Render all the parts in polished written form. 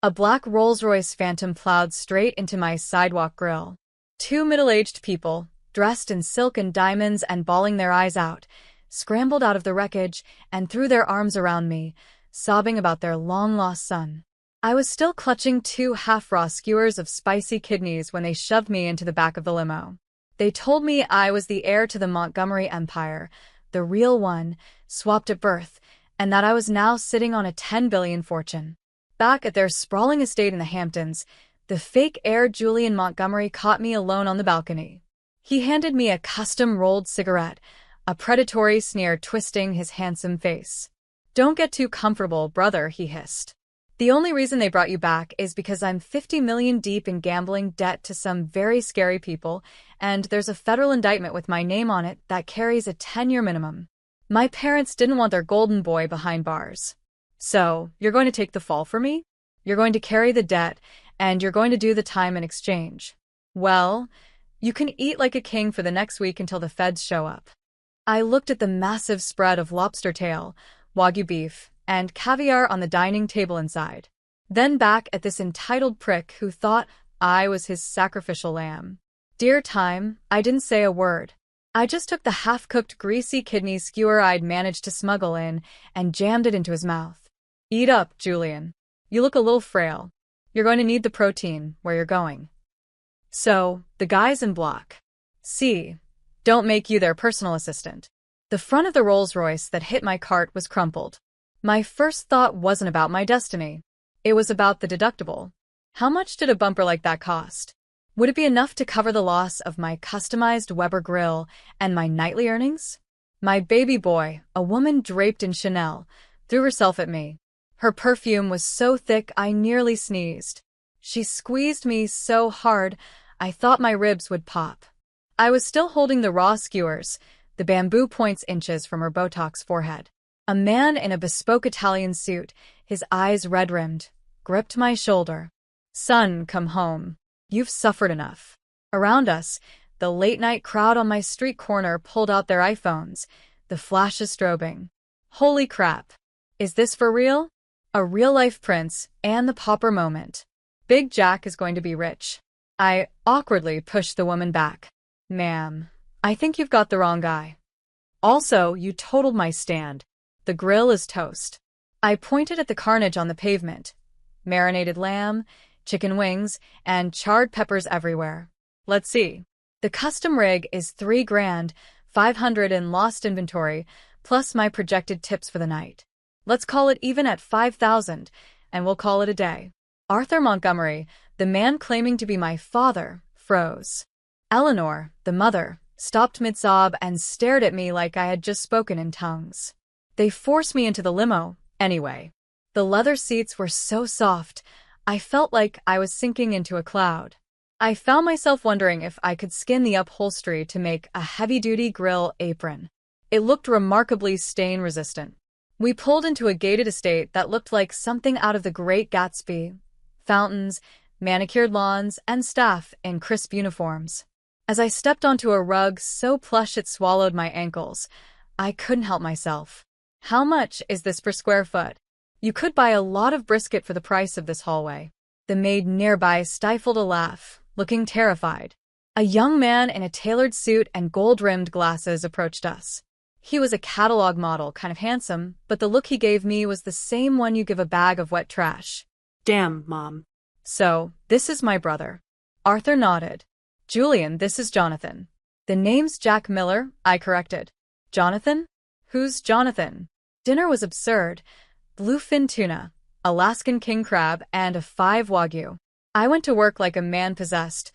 A black Rolls-Royce Phantom plowed straight into my sidewalk grill. Two middle-aged people, dressed in silk and diamonds and bawling their eyes out, scrambled out of the wreckage and threw their arms around me, sobbing about their long-lost son. I was still clutching two half-raw skewers of spicy kidneys when they shoved me into the back of the limo. They told me I was the heir to the Montgomery empire, the real one, swapped at birth, and that I was now sitting on a 10 billion fortune. Back at their sprawling estate in the Hamptons, the fake heir Julian Montgomery caught me alone on the balcony. He handed me a custom-rolled cigarette, a predatory sneer twisting his handsome face. "Don't get too comfortable, brother," he hissed. "The only reason they brought you back is because I'm 50 million deep in gambling debt to some very scary people, and there's a federal indictment with my name on it that carries a 10-year minimum. My parents didn't want their golden boy behind bars. So, you're going to take the fall for me? You're going to carry the debt, and you're going to do the time in exchange. Well, you can eat like a king for the next week until the feds show up." I looked at the massive spread of lobster tail, Wagyu beef, and caviar on the dining table inside. Then back at this entitled prick who thought I was his sacrificial lamb. Dear time, I didn't say a word. I just took the half-cooked greasy kidney skewer I'd managed to smuggle in and jammed it into his mouth. "Eat up, Julian. You look a little frail. You're going to need the protein where you're going." So, the guys in Block C don't make you their personal assistant. The front of the Rolls-Royce that hit my cart was crumpled. My first thought wasn't about my destiny. It was about the deductible. How much did a bumper like that cost? Would it be enough to cover the loss of my customized Weber grill and my nightly earnings? My baby boy, a woman draped in Chanel, threw herself at me. Her perfume was so thick I nearly sneezed. She squeezed me so hard I thought my ribs would pop. I was still holding the raw skewers, the bamboo points inches from her Botox forehead. A man in a bespoke Italian suit, his eyes red-rimmed, gripped my shoulder. "Son, come home. You've suffered enough." Around us, the late-night crowd on my street corner pulled out their iPhones, the flashes strobing. Holy crap. Is this for real? A real-life Prince and the pauper moment. Big Jack is going to be rich. I awkwardly pushed the woman back. "Ma'am, I think you've got the wrong guy. Also, you totaled my stand. The grill is toast." I pointed at the carnage on the pavement. Marinated lamb, chicken wings, and charred peppers everywhere. "Let's see. The custom rig is $3,500 in lost inventory, plus my projected tips for the night. Let's call it even at 5,000, and we'll call it a day." Arthur Montgomery, the man claiming to be my father, froze. Eleanor, the mother, stopped mid-sob and stared at me like I had just spoken in tongues. They forced me into the limo, anyway. The leather seats were so soft, I felt like I was sinking into a cloud. I found myself wondering if I could skin the upholstery to make a heavy-duty grill apron. It looked remarkably stain-resistant. We pulled into a gated estate that looked like something out of The Great Gatsby. Fountains, manicured lawns, and staff in crisp uniforms. As I stepped onto a rug so plush it swallowed my ankles, I couldn't help myself. "How much is this per square foot? You could buy a lot of brisket for the price of this hallway." The maid nearby stifled a laugh, looking terrified. A young man in a tailored suit and gold-rimmed glasses approached us. He was a catalog model, kind of handsome, but the look he gave me was the same one you give a bag of wet trash. "Damn, Mom." "So, this is my brother." Arthur nodded. "Julian, this is Jonathan." "The name's Jack Miller," I corrected. "Jonathan? Who's Jonathan?" Dinner was absurd. Bluefin tuna, Alaskan king crab, and a 5 Wagyu. I went to work like a man possessed,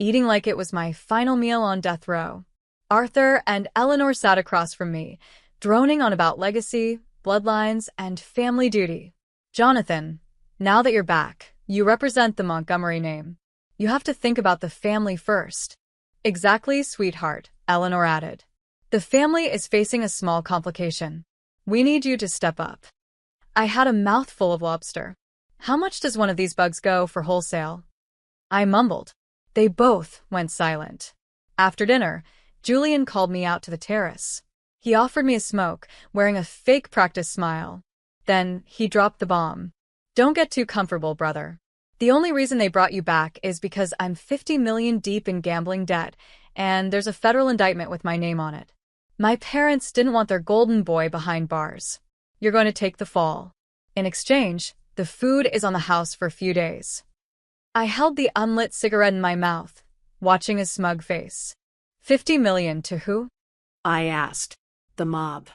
eating like it was my final meal on death row. Arthur and Eleanor sat across from me, droning on about legacy, bloodlines, and family duty. "Jonathan, now that you're back, you represent the Montgomery name. You have to think about the family first." "Exactly, sweetheart," Eleanor added. "The family is facing a small complication. We need you to step up." I had a mouthful of lobster. "How much does one of these bugs go for wholesale?" I mumbled. They both went silent. After dinner, Julian called me out to the terrace. He offered me a smoke, wearing a fake practice smile. Then he dropped the bomb. Don't get too comfortable, brother. The only reason they brought you back is because I'm 50 million deep in gambling debt, and there's a federal indictment with my name on it. My parents didn't want their golden boy behind bars. You're going to take the fall. In exchange, the food is on the house for a few days. I held the unlit cigarette in my mouth, watching his smug face. 50 million to who? I asked. The mob.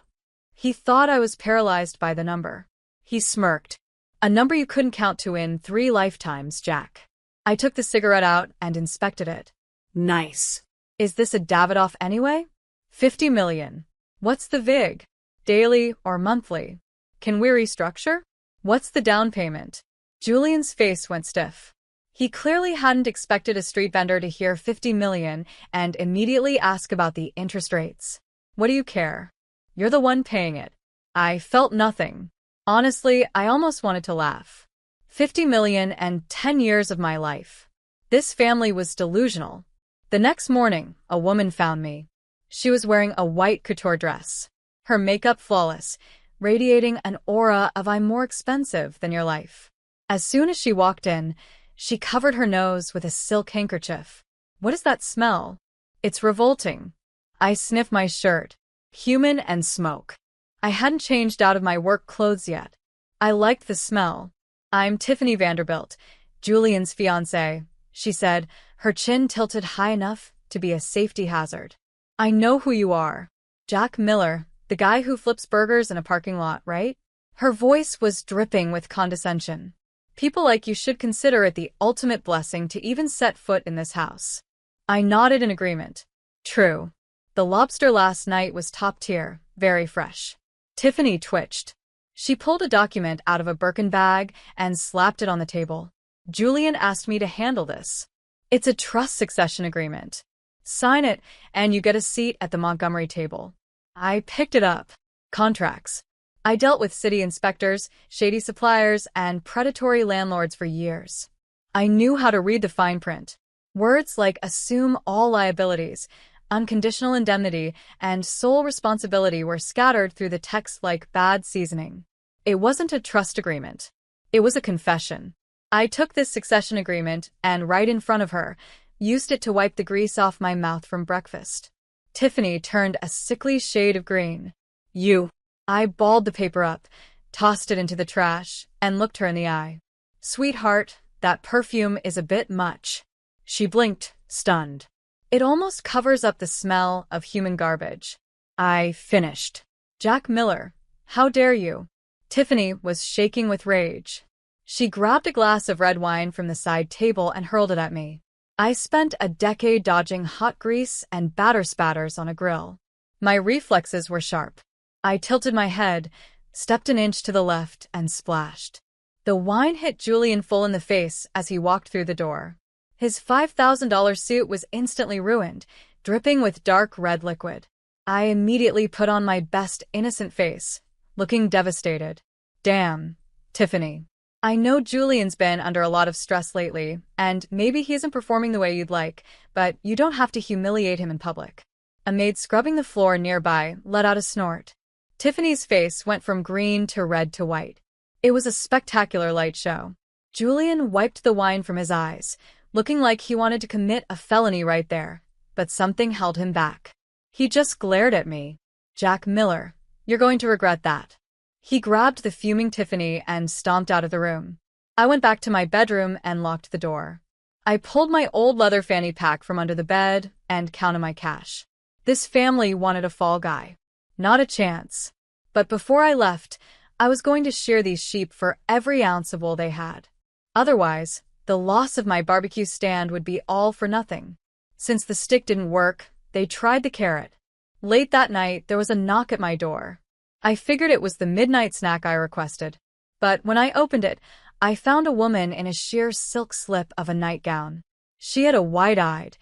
He thought I was paralyzed by the number. He smirked. A number you couldn't count to in 3 lifetimes, Jack. I took the cigarette out and inspected it. Nice. Is this a Davidoff anyway? 50 million. What's the VIG? Daily or monthly? Can we restructure? What's the down payment? Julian's face went stiff. He clearly hadn't expected a street vendor to hear 50 million and immediately ask about the interest rates. What do you care? You're the one paying it. I felt nothing. Honestly, I almost wanted to laugh. 50 million and 10 years of my life. This family was delusional. The next morning, a woman found me. She was wearing a white couture dress. Her makeup flawless, radiating an aura of I'm more expensive than your life. As soon as she walked in, she covered her nose with a silk handkerchief. What is that smell? It's revolting. I sniffed my shirt. Human and smoke. I hadn't changed out of my work clothes yet. I liked the smell. I'm Tiffany Vanderbilt, Julian's fiancée, she said, her chin tilted high enough to be a safety hazard. I know who you are. Jack Miller, the guy who flips burgers in a parking lot, right? Her voice was dripping with condescension. People like you should consider it the ultimate blessing to even set foot in this house. I nodded in agreement. True. The lobster last night was top tier, very fresh. Tiffany twitched. She pulled a document out of a Birkin bag and slapped it on the table. Julian asked me to handle this. It's a trust succession agreement. Sign it, and you get a seat at the Montgomery table. I picked it up. Contracts. I dealt with city inspectors, shady suppliers, and predatory landlords for years. I knew how to read the fine print. Words like assume all liabilities, unconditional indemnity, and sole responsibility were scattered through the text like bad seasoning. It wasn't a trust agreement. It was a confession. I took this succession agreement and, right in front of her, used it to wipe the grease off my mouth from breakfast. Tiffany turned a sickly shade of green. You. I balled the paper up, tossed it into the trash, and looked her in the eye. Sweetheart, that perfume is a bit much. She blinked, stunned. It almost covers up the smell of human garbage. I finished. Jack Miller, how dare you? Tiffany was shaking with rage. She grabbed a glass of red wine from the side table and hurled it at me. I spent a decade dodging hot grease and batter spatters on a grill. My reflexes were sharp. I tilted my head, stepped an inch to the left, and splashed. The wine hit Julian full in the face as he walked through the door. His $5,000 suit was instantly ruined, dripping with dark red liquid. I immediately put on my best innocent face, looking devastated. Damn, Tiffany. I know Julian's been under a lot of stress lately, and maybe he isn't performing the way you'd like, but you don't have to humiliate him in public. A maid scrubbing the floor nearby let out a snort. Tiffany's face went from green to red to white. It was a spectacular light show. Julian wiped the wine from his eyes, looking like he wanted to commit a felony right there, but something held him back. He just glared at me. Jack Miller, you're going to regret that. He grabbed the fuming Tiffany and stomped out of the room. I went back to my bedroom and locked the door. I pulled my old leather fanny pack from under the bed and counted my cash. This family wanted a fall guy. Not a chance. But before I left, I was going to shear these sheep for every ounce of wool they had. Otherwise, the loss of my barbecue stand would be all for nothing. Since the stick didn't work, they tried the carrot. Late that night, there was a knock at my door. I figured it was the midnight snack I requested. But when I opened it, I found a woman in a sheer silk slip of a nightgown. She had a wide-eyed,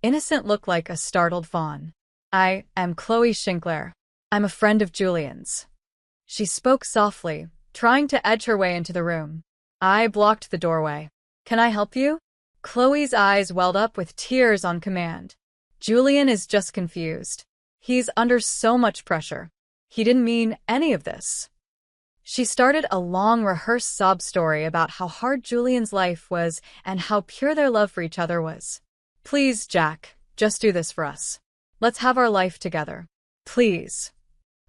innocent look like a startled fawn. I am Chloe Shinkler. I'm a friend of Julian's. She spoke softly, trying to edge her way into the room. I blocked the doorway. Can I help you? Chloe's eyes welled up with tears on command. Julian is just confused. He's under so much pressure. He didn't mean any of this. She started a long, rehearsed sob story about how hard Julian's life was and how pure their love for each other was. "Please, Jack, just do this for us. Let's have our life together. Please."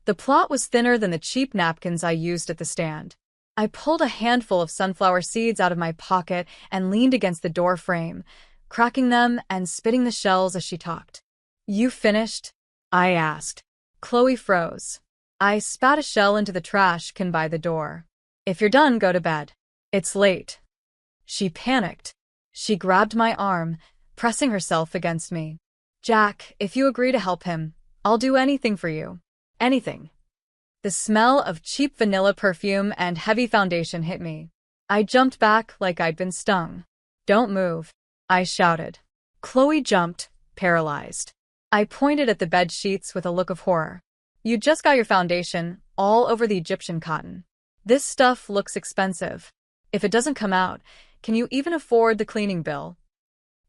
The plot was thinner than the cheap napkins I used at the stand. I pulled a handful of sunflower seeds out of my pocket and leaned against the door frame, cracking them and spitting the shells as she talked. "You finished?" I asked. Chloe froze. I spat a shell into the trash can by the door. "If you're done, go to bed. It's late." She panicked. She grabbed my arm, pressing herself against me. "Jack, if you agree to help him, I'll do anything for you. Anything." The smell of cheap vanilla perfume and heavy foundation hit me. I jumped back like I'd been stung. "Don't move," I shouted. Chloe jumped, paralyzed. I pointed at the bed sheets with a look of horror. "You just got your foundation all over the Egyptian cotton. This stuff looks expensive. If it doesn't come out, can you even afford the cleaning bill?"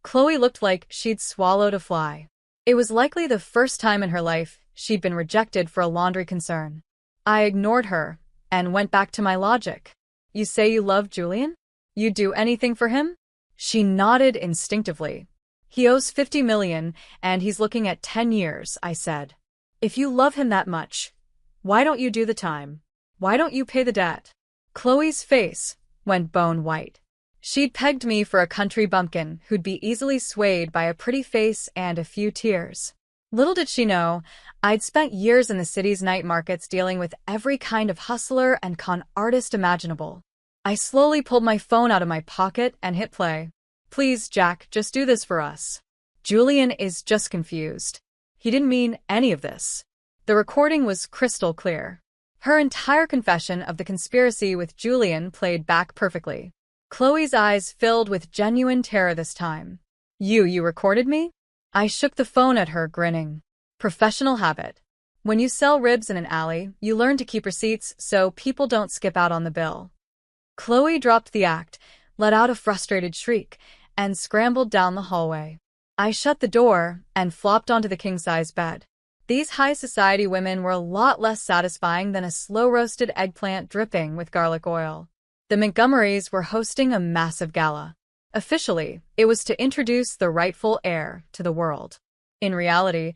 Chloe looked like she'd swallowed a fly. It was likely the first time in her life she'd been rejected for a laundry concern. I ignored her and went back to my logic. "You say you love Julian? You'd do anything for him?" She nodded instinctively. "He owes $50 million and he's looking at 10 years, I said. "If you love him that much, why don't you do the time? Why don't you pay the debt?" Chloe's face went bone white. She'd pegged me for a country bumpkin who'd be easily swayed by a pretty face and a few tears. Little did she know, I'd spent years in the city's night markets dealing with every kind of hustler and con artist imaginable. I slowly pulled my phone out of my pocket and hit play. "Please, Jack, just do this for us. Julian is just confused. He didn't mean any of this." The recording was crystal clear. Her entire confession of the conspiracy with Julian played back perfectly. Chloe's eyes filled with genuine terror this time. You recorded me?" I shook the phone at her, grinning. "Professional habit. When you sell ribs in an alley, you learn to keep receipts so people don't skip out on the bill." Chloe dropped the act, let out a frustrated shriek, and scrambled down the hallway. I shut the door and flopped onto the king-size bed. These high society women were a lot less satisfying than a slow-roasted eggplant dripping with garlic oil. The Montgomerys were hosting a massive gala. Officially, it was to introduce the rightful heir to the world. In reality,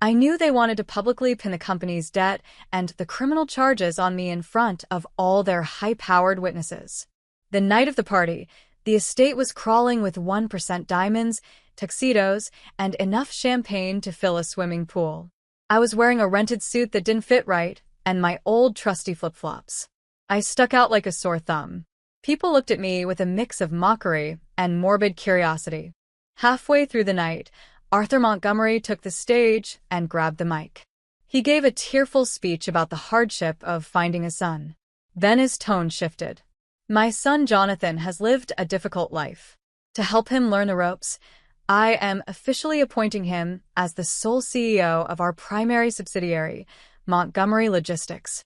I knew they wanted to publicly pin the company's debt and the criminal charges on me in front of all their high-powered witnesses. The night of the party, the estate was crawling with 1% diamonds, tuxedos, and enough champagne to fill a swimming pool. I was wearing a rented suit that didn't fit right, and my old trusty flip-flops. I stuck out like a sore thumb. People looked at me with a mix of mockery and morbid curiosity. Halfway through the night, Arthur Montgomery took the stage and grabbed the mic. He gave a tearful speech about the hardship of finding a son. Then his tone shifted. "My son Jonathan has lived a difficult life. To help him learn the ropes, I am officially appointing him as the sole CEO of our primary subsidiary, Montgomery Logistics."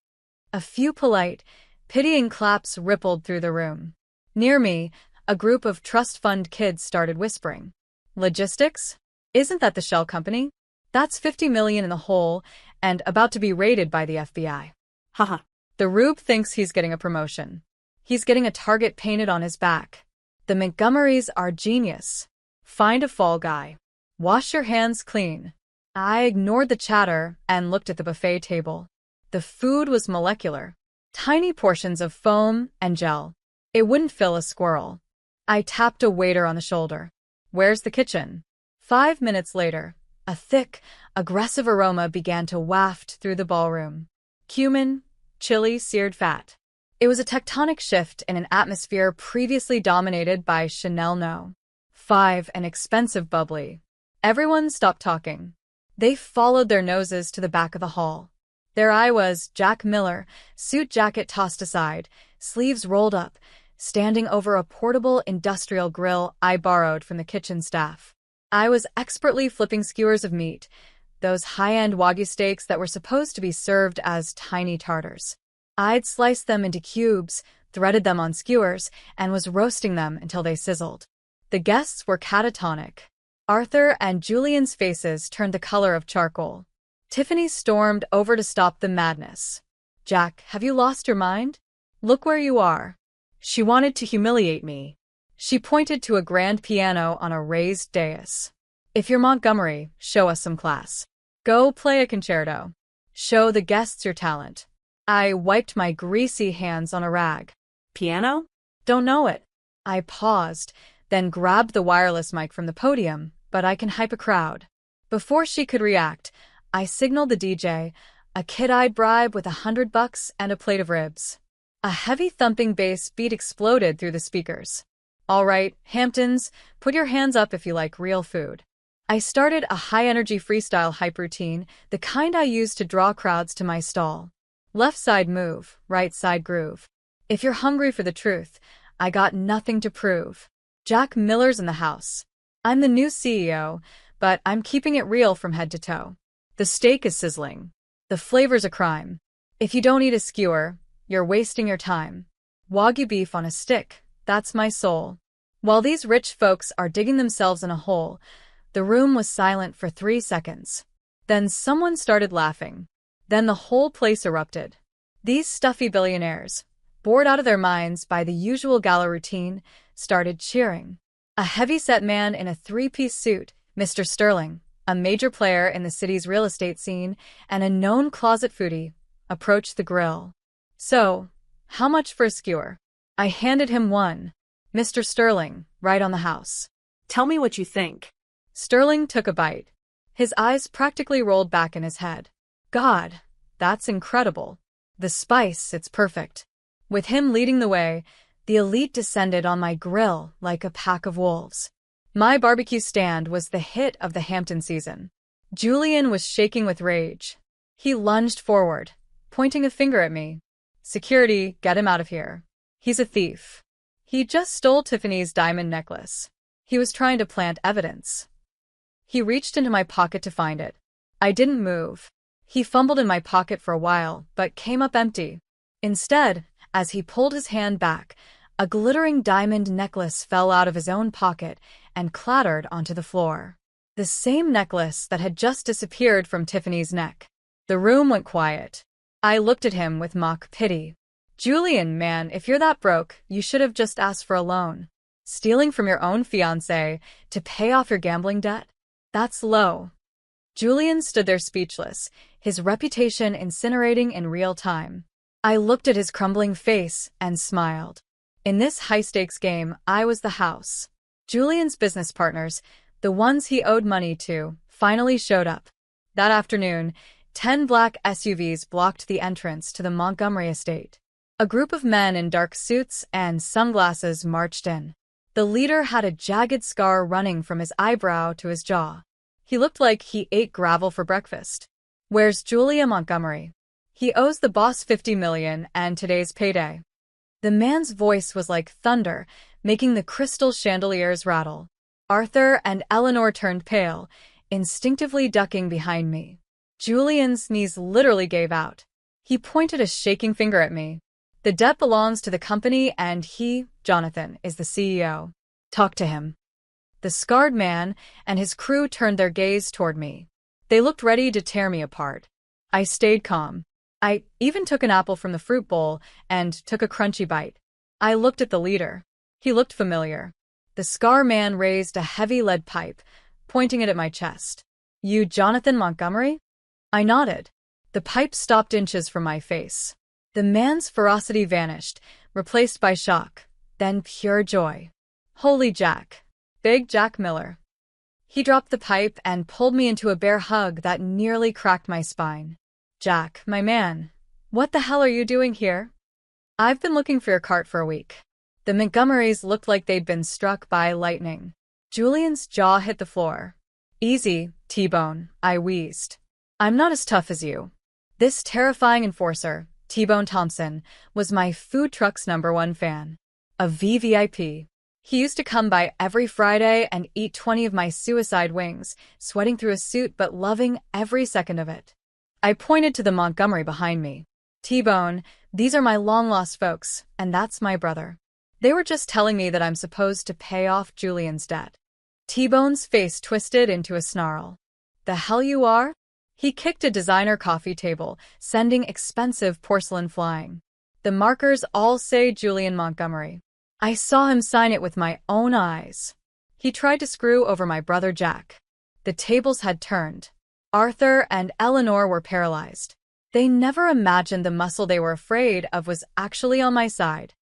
A few polite, pitying claps rippled through the room. Near me, a group of trust fund kids started whispering. "Logistics? Isn't that the shell company? That's $50 million in the hole and about to be raided by the FBI. Haha. The Rube thinks he's getting a promotion. He's getting a target painted on his back. The Montgomerys are genius. Find a fall guy. Wash your hands clean." I ignored the chatter and looked at the buffet table. The food was molecular. Tiny portions of foam and gel. It wouldn't fill a squirrel. I tapped a waiter on the shoulder. "Where's the kitchen?" 5 minutes later, a thick, aggressive aroma began to waft through the ballroom. Cumin, chili, seared fat. It was a tectonic shift in an atmosphere previously dominated by Chanel No. 5 and expensive bubbly. Everyone stopped talking. They followed their noses to the back of the hall. There I was, Jack Miller, suit jacket tossed aside, sleeves rolled up, standing over a portable industrial grill I borrowed from the kitchen staff. I was expertly flipping skewers of meat, those high-end Wagyu steaks that were supposed to be served as tiny tartars. I'd sliced them into cubes, threaded them on skewers, and was roasting them until they sizzled. The guests were catatonic. Arthur and Julian's faces turned the color of charcoal. Tiffany stormed over to stop the madness. "Jack, have you lost your mind? Look where you are. She wanted to humiliate me. She pointed to a grand piano on a raised dais. If you're Montgomery, show us some class. Go play a concerto. Show the guests your talent. I wiped my greasy hands on a rag. Piano? Don't know it. I paused, then grabbed the wireless mic from the podium, but I can hype a crowd. Before she could react, I signaled the DJ, a kid-eyed bribe with $100 and a plate of ribs. A heavy thumping bass beat exploded through the speakers. All right, Hamptons, put your hands up if you like real food. I started a high-energy freestyle hype routine, the kind I use to draw crowds to my stall. Left side move, right side groove. If you're hungry for the truth, I got nothing to prove. Jack Miller's in the house. I'm the new CEO, but I'm keeping it real from head to toe. The steak is sizzling. The flavor's a crime. If you don't eat a skewer, you're wasting your time. Wagyu beef on a stick, that's my soul. While these rich folks are digging themselves in a hole, the room was silent for 3 seconds. Then someone started laughing. Then the whole place erupted. These stuffy billionaires, bored out of their minds by the usual gala routine, started cheering. A heavy-set man in a three-piece suit, Mr. Sterling, a major player in the city's real estate scene and a known closet foodie, approached the grill. So, how much for a skewer? I handed him one. Mr. Sterling, right on the house. Tell me what you think. Sterling took a bite. His eyes practically rolled back in his head. God, that's incredible. The spice, it's perfect. With him leading the way, the elite descended on my grill like a pack of wolves. My barbecue stand was the hit of the Hampton season. Julian was shaking with rage. He lunged forward, pointing a finger at me. Security, get him out of here. He's a thief. He just stole Tiffany's diamond necklace. He was trying to plant evidence. He reached into my pocket to find it. I didn't move. He fumbled in my pocket for a while, but came up empty. Instead, as he pulled his hand back, a glittering diamond necklace fell out of his own pocket and clattered onto the floor. The same necklace that had just disappeared from Tiffany's neck. The room went quiet. I looked at him with mock pity. Julian, man, if you're that broke, you should have just asked for a loan. Stealing from your own fiancé to pay off your gambling debt? That's low. Julian stood there speechless, his reputation incinerating in real time. I looked at his crumbling face and smiled. In this high-stakes game, I was the house. Julian's business partners, the ones he owed money to, finally showed up. That afternoon, 10 black SUVs blocked the entrance to the Montgomery estate. A group of men in dark suits and sunglasses marched in. The leader had a jagged scar running from his eyebrow to his jaw. He looked like he ate gravel for breakfast. Where's Julia Montgomery? He owes the boss $50 million and today's payday. The man's voice was like thunder, making the crystal chandeliers rattle. Arthur and Eleanor turned pale, instinctively ducking behind me. Julian's knees literally gave out. He pointed a shaking finger at me. The debt belongs to the company and he, Jonathan, is the CEO. Talk to him. The scarred man and his crew turned their gaze toward me. They looked ready to tear me apart. I stayed calm. I even took an apple from the fruit bowl and took a crunchy bite. I looked at the leader. He looked familiar. The scar man raised a heavy lead pipe, pointing it at my chest. You Jonathan Montgomery? I nodded. The pipe stopped inches from my face. The man's ferocity vanished, replaced by shock, then pure joy. Holy Jack. Big Jack Miller. He dropped the pipe and pulled me into a bear hug that nearly cracked my spine. Jack, my man, what the hell are you doing here? I've been looking for your cart for a week. The Montgomerys looked like they'd been struck by lightning. Julian's jaw hit the floor. Easy, T-Bone, I wheezed. I'm not as tough as you. This terrifying enforcer, T-Bone Thompson, was my food truck's #1 fan. A VVIP. He used to come by every Friday and eat 20 of my suicide wings, sweating through a suit but loving every second of it. I pointed to the Montgomery behind me. T-Bone, these are my long-lost folks, and that's my brother. They were just telling me that I'm supposed to pay off Julian's debt. T-Bone's face twisted into a snarl. The hell you are? He kicked a designer coffee table, sending expensive porcelain flying. The markers all say Julian Montgomery. I saw him sign it with my own eyes. He tried to screw over my brother Jack. The tables had turned. Arthur and Eleanor were paralyzed. They never imagined the muscle they were afraid of was actually on my side.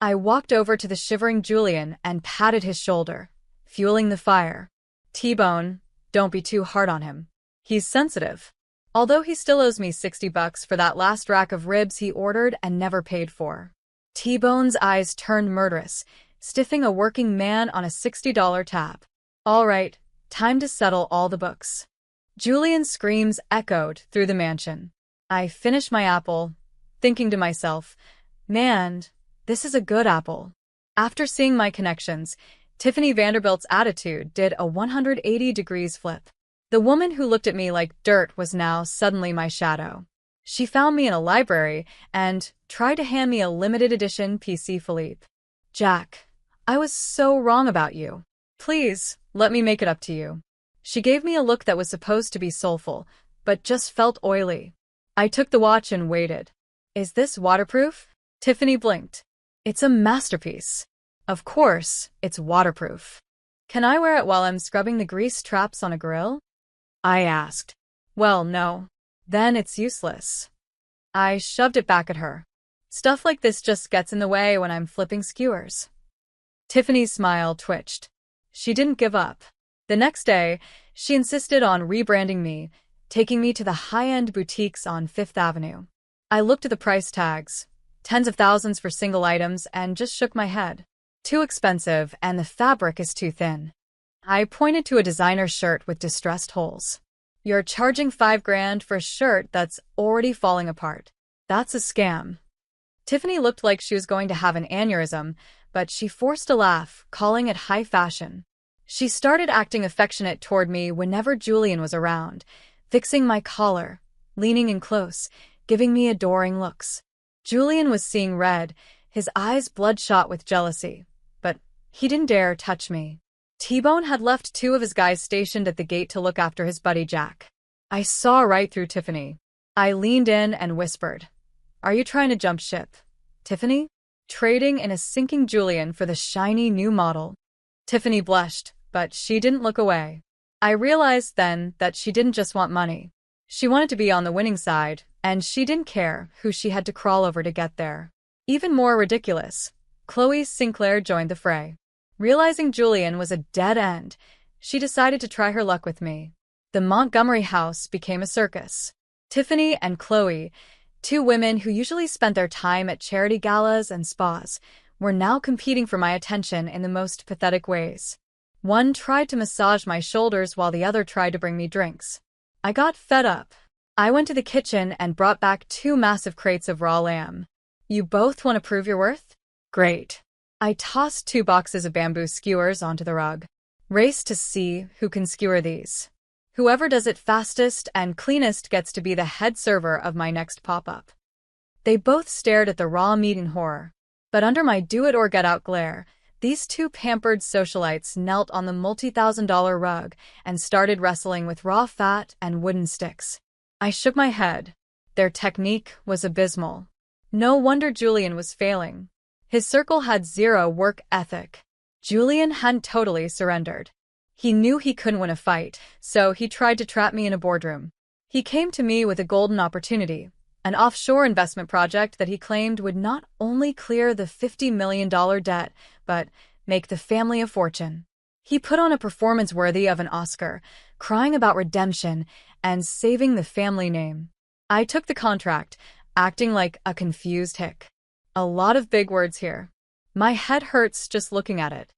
I walked over to the shivering Julian and patted his shoulder, fueling the fire. T-Bone, don't be too hard on him. He's sensitive. Although he still owes me $60 for that last rack of ribs he ordered and never paid for. T-Bone's eyes turned murderous, stiffing a working man on a $60 tab. All right, time to settle all the books. Julian's screams echoed through the mansion. I finished my apple, thinking to myself, man, this is a good apple. After seeing my connections, Tiffany Vanderbilt's attitude did a 180 degrees flip. The woman who looked at me like dirt was now suddenly my shadow. She found me in a library and tried to hand me a limited edition PC Philippe. Jack, I was so wrong about you. Please, let me make it up to you. She gave me a look that was supposed to be soulful, but just felt oily. I took the watch and waited. Is this waterproof? Tiffany blinked. It's a masterpiece. Of course, it's waterproof. Can I wear it while I'm scrubbing the grease traps on a grill? I asked. Well, no. Then it's useless. I shoved it back at her. Stuff like this just gets in the way when I'm flipping skewers. Tiffany's smile twitched. She didn't give up. The next day, she insisted on rebranding me, taking me to the high-end boutiques on Fifth Avenue. I looked at the price tags, tens of thousands for single items, and just shook my head. Too expensive, and the fabric is too thin. I pointed to a designer shirt with distressed holes. You're charging $5,000 for a shirt that's already falling apart. That's a scam. Tiffany looked like she was going to have an aneurysm, but she forced a laugh, calling it high fashion. She started acting affectionate toward me whenever Julian was around, fixing my collar, leaning in close, giving me adoring looks. Julian was seeing red, his eyes bloodshot with jealousy, but he didn't dare touch me. T-Bone had left 2 of his guys stationed at the gate to look after his buddy Jack. I saw right through Tiffany. I leaned in and whispered, "Are you trying to jump ship, Tiffany? Trading in a sinking Julian for the shiny new model?" Tiffany blushed, but she didn't look away. I realized then that she didn't just want money. She wanted to be on the winning side, and she didn't care who she had to crawl over to get there. Even more ridiculous, Chloe Sinclair joined the fray. Realizing Julian was a dead end, she decided to try her luck with me. The Montgomery house became a circus. Tiffany and Chloe, 2 women who usually spent their time at charity galas and spas, were now competing for my attention in the most pathetic ways. One tried to massage my shoulders while the other tried to bring me drinks. I got fed up. I went to the kitchen and brought back 2 massive crates of raw lamb. You both want to prove your worth? Great. I tossed 2 boxes of bamboo skewers onto the rug. Race to see who can skewer these. Whoever does it fastest and cleanest gets to be the head server of my next pop-up. They both stared at the raw meat in horror. But under my do-it-or-get-out glare, these 2 pampered socialites knelt on the multi-thousand-dollar rug and started wrestling with raw fat and wooden sticks. I shook my head. Their technique was abysmal. No wonder Julian was failing. His circle had 0 work ethic. Julian hadn't totally surrendered. He knew he couldn't win a fight, so he tried to trap me in a boardroom. He came to me with a golden opportunity, an offshore investment project that he claimed would not only clear the $50 million debt, but make the family a fortune. He put on a performance worthy of an Oscar, crying about redemption and saving the family name. I took the contract, acting like a confused hick. A lot of big words here. My head hurts just looking at it.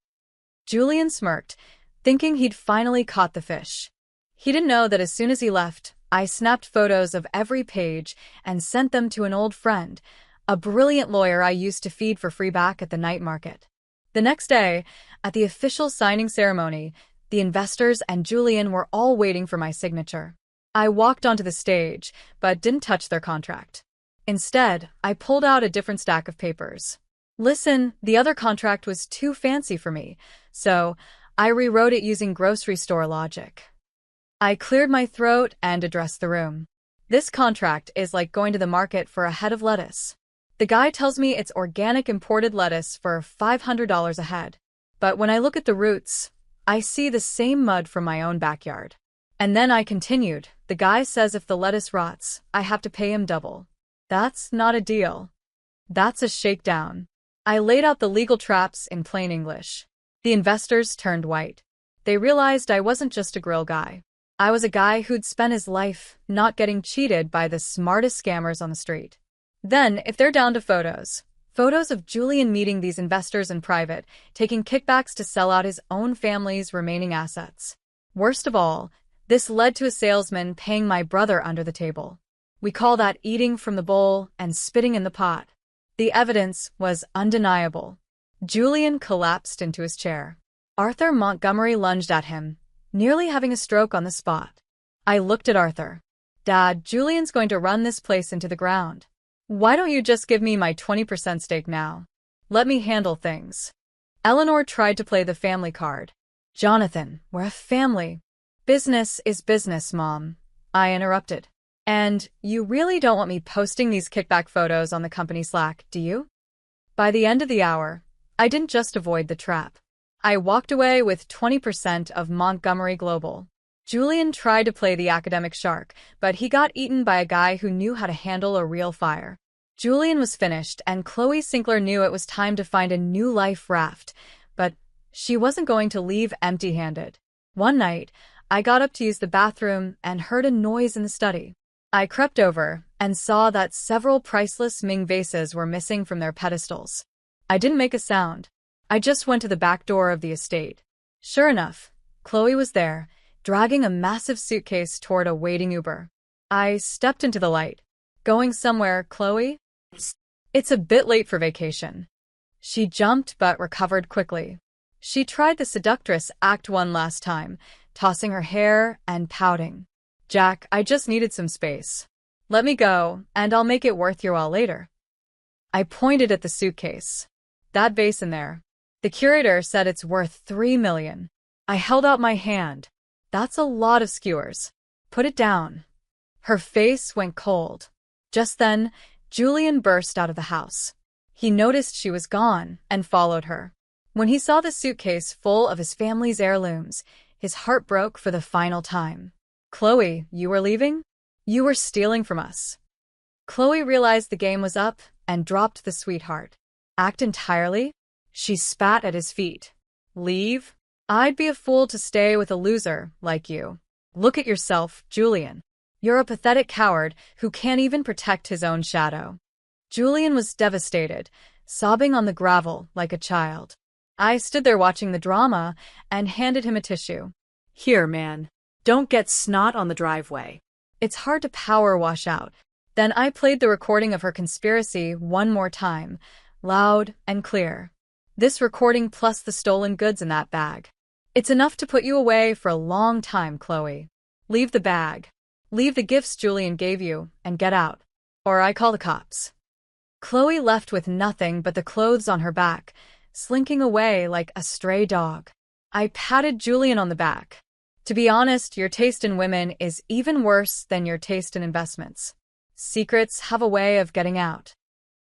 Julian smirked, thinking he'd finally caught the fish. He didn't know that as soon as he left, I snapped photos of every page and sent them to an old friend, a brilliant lawyer I used to feed for free back at the night market. The next day, at the official signing ceremony, the investors and Julian were all waiting for my signature. I walked onto the stage, but didn't touch their contract. Instead, I pulled out a different stack of papers. Listen, the other contract was too fancy for me, so I rewrote it using grocery store logic. I cleared my throat and addressed the room. This contract is like going to the market for a head of lettuce. The guy tells me it's organic imported lettuce for $500 a head. But when I look at the roots, I see the same mud from my own backyard. And then I continued, the guy says if the lettuce rots, I have to pay him double. That's not a deal. That's a shakedown. I laid out the legal traps in plain English. The investors turned white. They realized I wasn't just a grill guy. I was a guy who'd spent his life not getting cheated by the smartest scammers on the street. Then, if they're down to photos of Julian meeting these investors in private, taking kickbacks to sell out his own family's remaining assets. Worst of all, this led to a salesman paying my brother under the table. We call that eating from the bowl and spitting in the pot. The evidence was undeniable. Julian collapsed into his chair. Arthur Montgomery lunged at him, nearly having a stroke on the spot. I looked at Arthur. Dad, Julian's going to run this place into the ground. Why don't you just give me my 20% stake now? Let me handle things. Eleanor tried to play the family card. Jonathan, we're a family. Business is business, Mom. I interrupted. And you really don't want me posting these kickback photos on the company Slack, do you? By the end of the hour, I didn't just avoid the trap. I walked away with 20% of Montgomery Global. Julian tried to play the academic shark, but he got eaten by a guy who knew how to handle a real fire. Julian was finished, and Chloe Sinclair knew it was time to find a new life raft, but she wasn't going to leave empty-handed. One night, I got up to use the bathroom and heard a noise in the study. I crept over and saw that several priceless Ming vases were missing from their pedestals. I didn't make a sound. I just went to the back door of the estate. Sure enough, Chloe was there, dragging a massive suitcase toward a waiting Uber. I stepped into the light. Going somewhere, Chloe? It's a bit late for vacation. She jumped but recovered quickly. She tried the seductress act one last time, tossing her hair and pouting. Jack, I just needed some space. Let me go, and I'll make it worth your while later. I pointed at the suitcase. That vase in there. The curator said it's worth $3 million. I held out my hand. That's a lot of skewers. Put it down. Her face went cold. Just then, Julian burst out of the house. He noticed she was gone and followed her. When he saw the suitcase full of his family's heirlooms, his heart broke for the final time. Chloe, you were leaving? You were stealing from us. Chloe realized the game was up and dropped the sweetheart. Act entirely? She spat at his feet. Leave? I'd be a fool to stay with a loser like you. Look at yourself, Julian. You're a pathetic coward who can't even protect his own shadow. Julian was devastated, sobbing on the gravel like a child. I stood there watching the drama and handed him a tissue. Here, man. Don't get snot on the driveway. It's hard to power wash out. Then I played the recording of her conspiracy one more time, loud and clear. This recording plus the stolen goods in that bag. It's enough to put you away for a long time, Chloe. Leave the bag. Leave the gifts Julian gave you and get out. Or I call the cops. Chloe left with nothing but the clothes on her back, slinking away like a stray dog. I patted Julian on the back. To be honest, your taste in women is even worse than your taste in investments. Secrets have a way of getting out.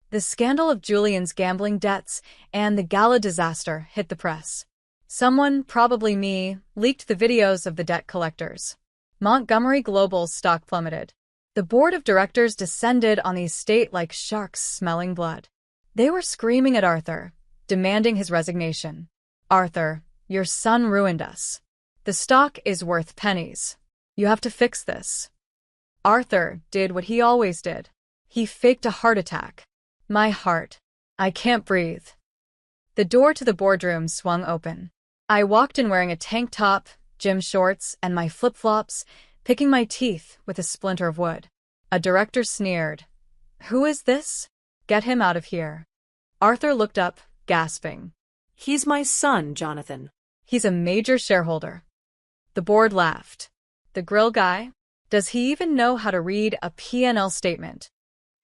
The scandal of Julian's gambling debts and the gala disaster hit the press. Someone, probably me, leaked the videos of the debt collectors. Montgomery Global's stock plummeted. The board of directors descended on the estate like sharks smelling blood. They were screaming at Arthur, demanding his resignation. Arthur, your son ruined us. The stock is worth pennies. You have to fix this. Arthur did what he always did. He faked a heart attack. My heart. I can't breathe. The door to the boardroom swung open. I walked in wearing a tank top, gym shorts, and my flip-flops, picking my teeth with a splinter of wood. A director sneered. Who is this? Get him out of here. Arthur looked up, gasping. He's my son, Jonathan. He's a major shareholder. The board laughed. The grill guy? Does he even know how to read a P&L statement?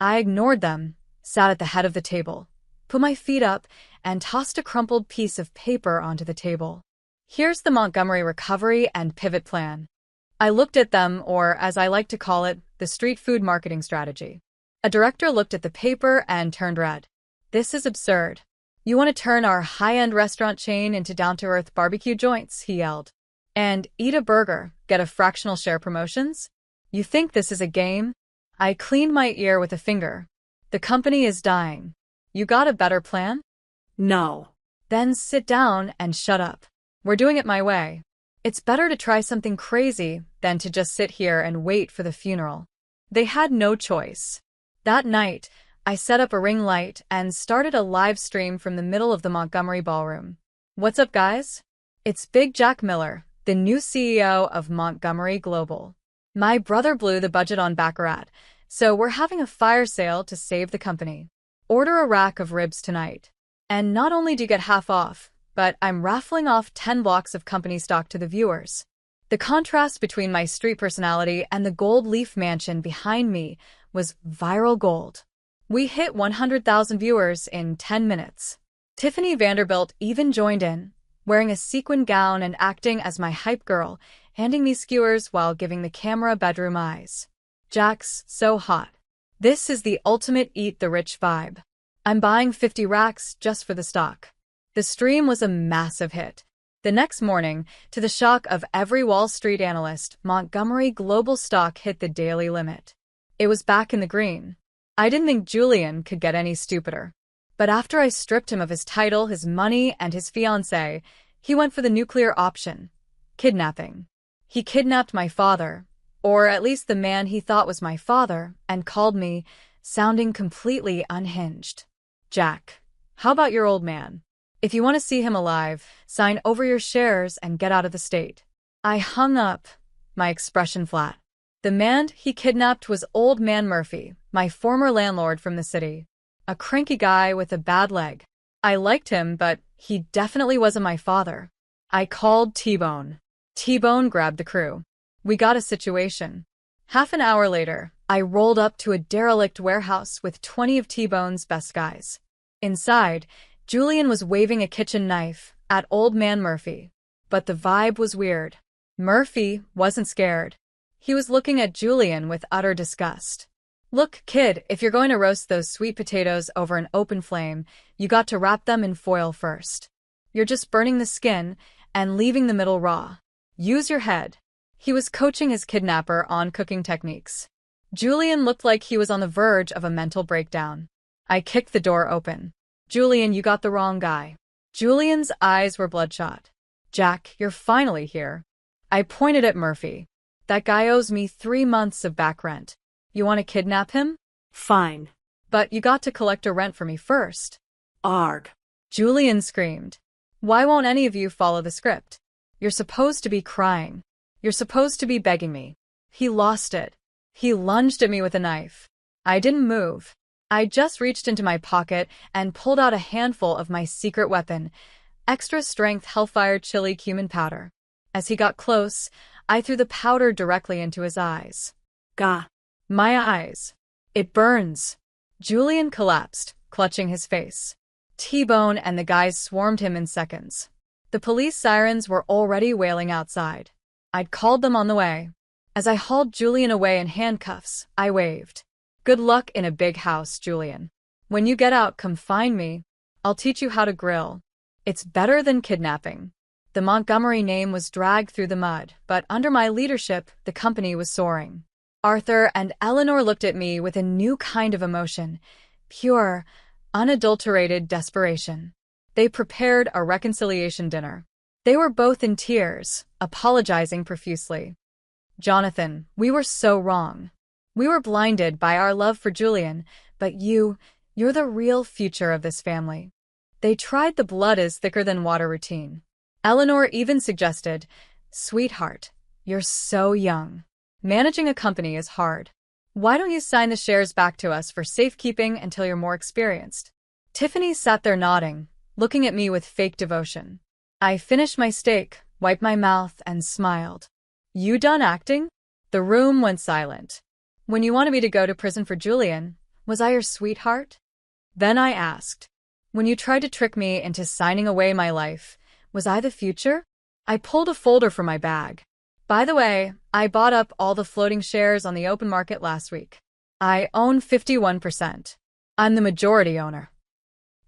I ignored them, sat at the head of the table, put my feet up, and tossed a crumpled piece of paper onto the table. Here's the Montgomery recovery and pivot plan. I looked at them, or as I like to call it, the street food marketing strategy. A director looked at the paper and turned red. This is absurd. You want to turn our high-end restaurant chain into down-to-earth barbecue joints, he yelled. And eat a burger, get a fractional share promotions? You think this is a game? I cleaned my ear with a finger. The company is dying. You got a better plan? No. Then sit down and shut up. We're doing it my way. It's better to try something crazy than to just sit here and wait for the funeral. They had no choice. That night, I set up a ring light and started a live stream from the middle of the Montgomery Ballroom. What's up, guys? It's Big Jack Miller, the new CEO of Montgomery Global. My brother blew the budget on Baccarat, so we're having a fire sale to save the company. Order a rack of ribs tonight. And not only do you get half off, but I'm raffling off 10 blocks of company stock to the viewers. The contrast between my street personality and the gold leaf mansion behind me was viral gold. We hit 100,000 viewers in 10 minutes. Tiffany Vanderbilt even joined in, wearing a sequin gown and acting as my hype girl, handing me skewers while giving the camera bedroom eyes. Jack's so hot. This is the ultimate eat the rich vibe. I'm buying 50 racks just for the stock. The stream was a massive hit. The next morning, to the shock of every Wall Street analyst, Montgomery Global stock hit the daily limit. It was back in the green. I didn't think Julian could get any stupider. But after I stripped him of his title, his money, and his fiancée, he went for the nuclear option. Kidnapping. He kidnapped my father, or at least the man he thought was my father, and called me, sounding completely unhinged. Jack, how about your old man? If you want to see him alive, sign over your shares and get out of the state. I hung up, my expression flat. The man he kidnapped was Old Man Murphy, my former landlord from the city. A cranky guy with a bad leg. I liked him, but he definitely wasn't my father. I called T-Bone. T-Bone grabbed the crew. We got a situation. Half an hour later, I rolled up to a derelict warehouse with 20 of T-Bone's best guys. Inside, Julian was waving a kitchen knife at Old Man Murphy. But the vibe was weird. Murphy wasn't scared. He was looking at Julian with utter disgust. Look, kid, if you're going to roast those sweet potatoes over an open flame, you got to wrap them in foil first. You're just burning the skin and leaving the middle raw. Use your head. He was coaching his kidnapper on cooking techniques. Julian looked like he was on the verge of a mental breakdown. I kicked the door open. Julian, you got the wrong guy. Julian's eyes were bloodshot. Jack, you're finally here. I pointed at Murphy. That guy owes me 3 months of back rent. You want to kidnap him? Fine. But you got to collect a rent for me first. Arg. Julian screamed. Why won't any of you follow the script? You're supposed to be crying. You're supposed to be begging me. He lost it. He lunged at me with a knife. I didn't move. I just reached into my pocket and pulled out a handful of my secret weapon, extra-strength Hellfire chili cumin powder. As he got close, I threw the powder directly into his eyes. Gah. My eyes. It burns. Julian collapsed, clutching his face. T-Bone and the guys swarmed him in seconds. The police sirens were already wailing outside. I'd called them on the way. As I hauled Julian away in handcuffs, I waved. Good luck in a big house, Julian. When you get out, come find me. I'll teach you how to grill. It's better than kidnapping. The Montgomery name was dragged through the mud, but under my leadership, the company was soaring. Arthur and Eleanor looked at me with a new kind of emotion, pure, unadulterated desperation. They prepared a reconciliation dinner. They were both in tears, apologizing profusely. Jonathan, we were so wrong. We were blinded by our love for Julian, but you're the real future of this family. They tried the blood is thicker than water routine. Eleanor even suggested, sweetheart, you're so young. Managing a company is hard. Why don't you sign the shares back to us for safekeeping until you're more experienced? Tiffany sat there nodding, looking at me with fake devotion. I finished my steak, wiped my mouth, and smiled. You done acting? The room went silent. When you wanted me to go to prison for Julian, was I your sweetheart? Then I asked. When you tried to trick me into signing away my life, was I the future? I pulled a folder from my bag. By the way, I bought up all the floating shares on the open market last week. I own 51%. I'm the majority owner.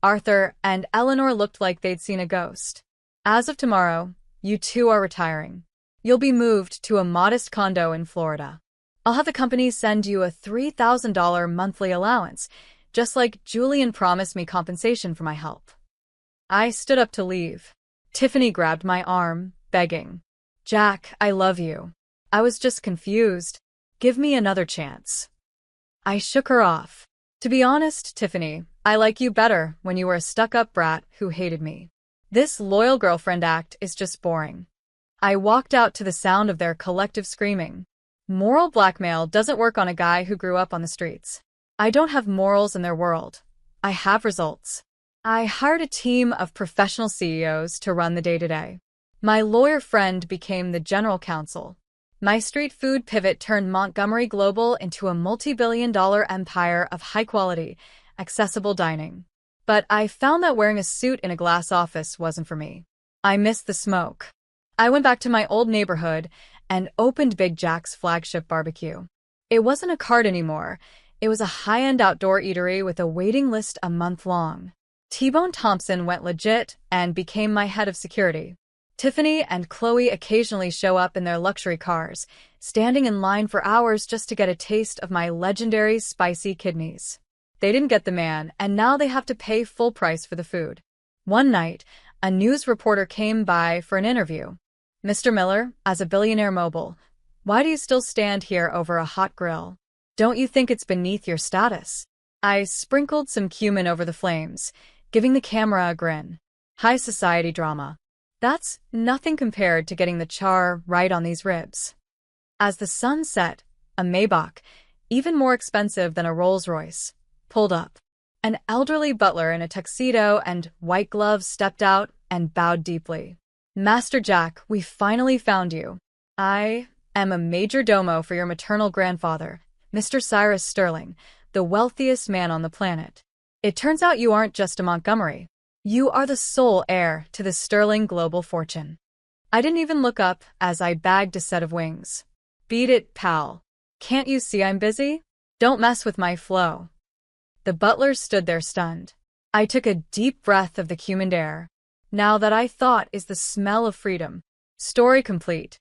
Arthur and Eleanor looked like they'd seen a ghost. As of tomorrow, you two are retiring. You'll be moved to a modest condo in Florida. I'll have the company send you a $3,000 monthly allowance, just like Julian promised me compensation for my help. I stood up to leave. Tiffany grabbed my arm, begging. Jack, I love you. I was just confused. Give me another chance. I shook her off. To be honest, Tiffany, I like you better when you were a stuck-up brat who hated me. This loyal girlfriend act is just boring. I walked out to the sound of their collective screaming. Moral blackmail doesn't work on a guy who grew up on the streets. I don't have morals in their world. I have results. I hired a team of professional CEOs to run the day-to-day. My lawyer friend became the general counsel. My street food pivot turned Montgomery Global into a multi-billion-dollar empire of high-quality, accessible dining. But I found that wearing a suit in a glass office wasn't for me. I missed the smoke. I went back to my old neighborhood and opened Big Jack's flagship barbecue. It wasn't a cart anymore. It was a high-end outdoor eatery with a waiting list a month long. T-Bone Thompson went legit and became my head of security. Tiffany and Chloe occasionally show up in their luxury cars, standing in line for hours just to get a taste of my legendary spicy kidneys. They didn't get the man, and now they have to pay full price for the food. One night, a news reporter came by for an interview. Mr. Miller, as a billionaire mogul, why do you still stand here over a hot grill? Don't you think it's beneath your status? I sprinkled some cumin over the flames, giving the camera a grin. High society drama. That's nothing compared to getting the char right on these ribs. As the sun set, a Maybach, even more expensive than a Rolls-Royce, pulled up. An elderly butler in a tuxedo and white gloves stepped out and bowed deeply. Master Jack, we finally found you. I am a major domo for your maternal grandfather, Mr. Cyrus Sterling, the wealthiest man on the planet. It turns out you aren't just a Montgomery. You are the sole heir to the Sterling global fortune. I didn't even look up as I bagged a set of wings. Beat it, pal. Can't you see I'm busy? Don't mess with my flow. The butlers stood there stunned. I took a deep breath of the cumined air. Now that I thought is the smell of freedom. Story complete.